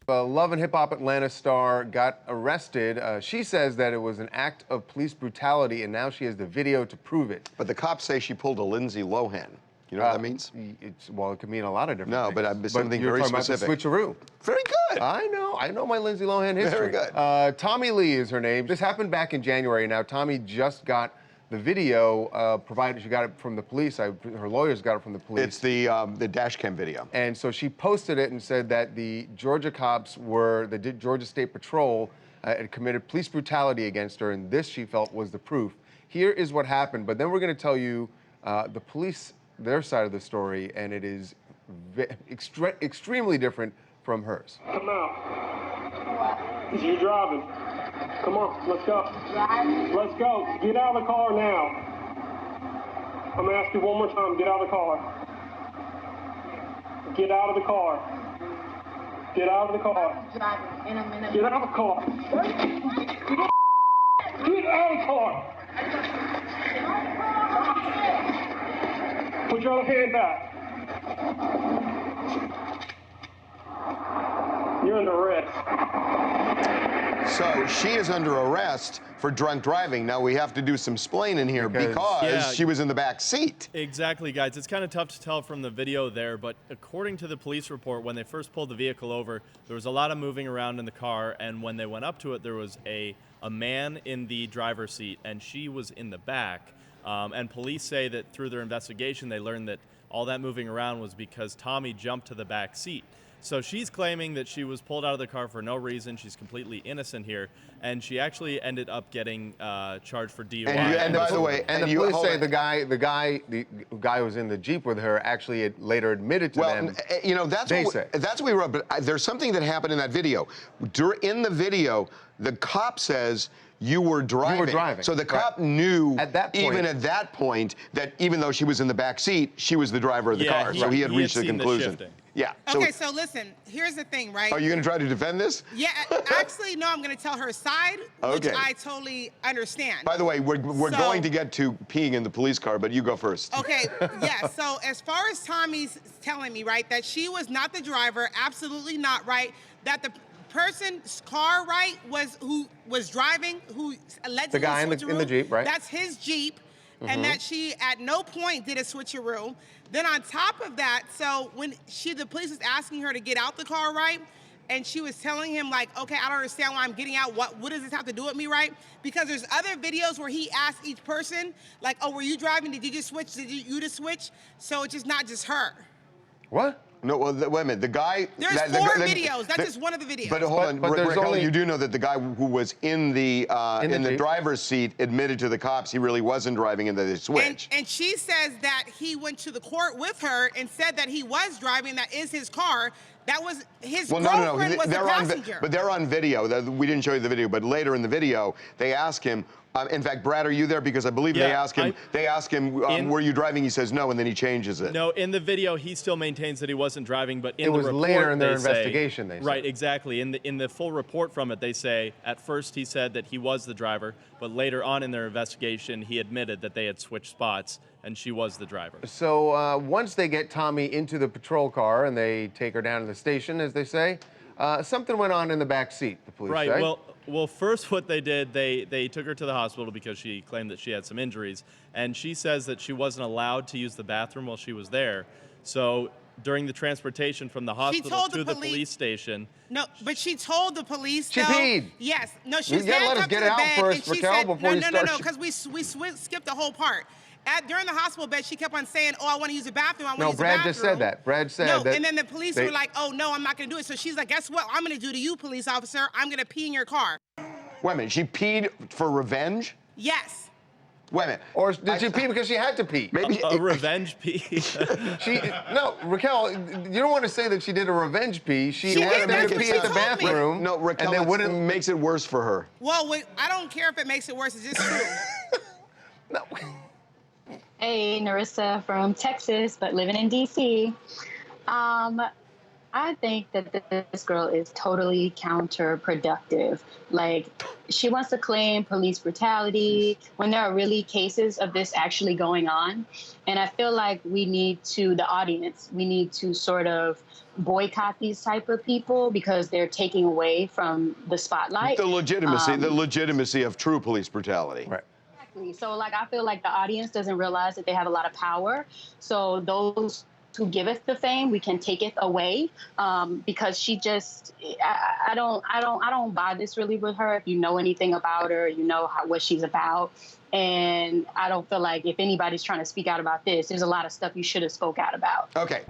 A Love and Hip Hop Atlanta star got arrested. She says that it was an act of police brutality, and now she has the video to prove it. But the cops say she pulled a Lindsay Lohan. You know what that means? Well, it could mean a lot of different things. No, but something very specific. About the switcheroo. Very good. I know my Lindsay Lohan history. Very good. Tommie Lee is her name. This happened back in January. Now, Tommie just got the video provided. She got it from the police. Her lawyers got it from the police. It's the dash cam video. And so she posted it and said that the Georgia cops the Georgia State Patrol had committed police brutality against her, and this, she felt, was the proof. Here is what happened, but then we're going to tell you the police, their side of the story, and it is extremely different from hers. Come out. You driving. Come on, let's go. Let's go. Get out of the car now. I'm gonna ask you one more time. Get out of the car. Get out of the car. Get out of the car. Get out of the car. Get out of the car. Put your other hand back. You're under arrest. So she is under arrest for drunk driving. Now we have to do some splaining here because she was in the back seat. Exactly, guys. It's kind of tough to tell from the video there, but according to the police report, when they first pulled the vehicle over, there was a lot of moving around in the car, and when they went up to it, there was a man in the driver's seat, and she was in the back. And police say that through their investigation, they learned that all that moving around was because Tommie jumped to the back seat. So she's claiming that she was pulled out of the car for no reason. She's completely innocent here, and she actually ended up getting charged for DUI. And by the way, the police say the guy who was in the Jeep with her actually later admitted to them. Well, you know, that's what we wrote. But there's something that happened in that video. In the video, the cop says you were driving. You were driving. So the cop knew at that point, even at that point, that even though she was in the back seat, she was the driver of the car. So he had reached the conclusion. Yeah. Okay, so listen, here's the thing, right? Are you going to try to defend this? Yeah, actually, no, I'm going to tell her side, which I totally understand. By the way, we're going to get to peeing in the police car, but you go first. Okay, yeah, so as far as Tommie's telling me, right, that she was not the driver, absolutely not, right, that the person's car, right, who was driving, who allegedly the guy in the Jeep, right? That's his Jeep, and that she at no point did a switcheroo. Then on top of that, so when the police was asking her to get out the car, right, and she was telling him, like, okay, I don't understand why I'm getting out. What does this have to do with me, right? Because there's other videos where he asked each person, like, oh, were you driving? Did you just switch? Did you just switch? So it's just not just her. What? No, well, wait a minute. The guy. There's four videos. That's just one of the videos. But hold on, Raquel, you do know that the guy who was in the driver's seat admitted to the cops he really wasn't driving and that they switched. And she says that he went to the court with her and said that he was driving. That is his car. That was his girlfriend was the passenger. But they're on video. We didn't show you the video, but later in the video, they ask him. In fact, Brad, are you there? Because I believe they ask him, were you driving? He says no, and then he changes it. No, in the video, he still maintains that he wasn't driving, but in it the was report, later in their investigation, they say. Right, exactly. In the full report from it, they say, at first he said that he was the driver, but later on in their investigation, he admitted that they had switched spots, and she was the driver. So once they get Tommie into the patrol car and they take her down to the station, as they say, something went on in the back seat, the police say. Right, well, first what they did, they took her to the hospital because she claimed that she had some injuries, and she says that she wasn't allowed to use the bathroom while she was there. So during the transportation from the hospital to the police station. No, but she told the police. She peed. Yes. No, she was let us get it out first, Raquel, before you start. No, because we skipped the whole part. During the hospital bed, she kept on saying, oh, I want to use the bathroom, I want to use the bathroom. No, Brad just said that. Brad said that. No, and then the police were like, oh, no, I'm not going to do it. So she's like, guess what I'm going to do to you, police officer? I'm going to pee in your car. Wait a minute, she peed for revenge? Yes. Wait a minute. Or did she pee because she had to pee? Maybe a revenge pee. No, Raquel, you don't want to say that she did a revenge pee. She asked them to pee at the bathroom. No, Raquel, it makes it worse for her. Well, I don't care if it makes it worse. It's just true. No. Hey, Narissa from Texas, but living in DC. I I think that this girl is totally counterproductive. Like, she wants to claim police brutality when there are really cases of this actually going on. And I feel like we need to, the audience, we need to sort of boycott these type of people because they're taking away from the spotlight. The legitimacy of true police brutality. Right. Exactly. So, like, I feel like the audience doesn't realize that they have a lot of power. So those who giveth the fame, we can take it away, because she just, I don't buy this really with her. If you know anything about her, you know what she's about. And I don't feel like if anybody's trying to speak out about this, there's a lot of stuff you should have spoke out about. Okay.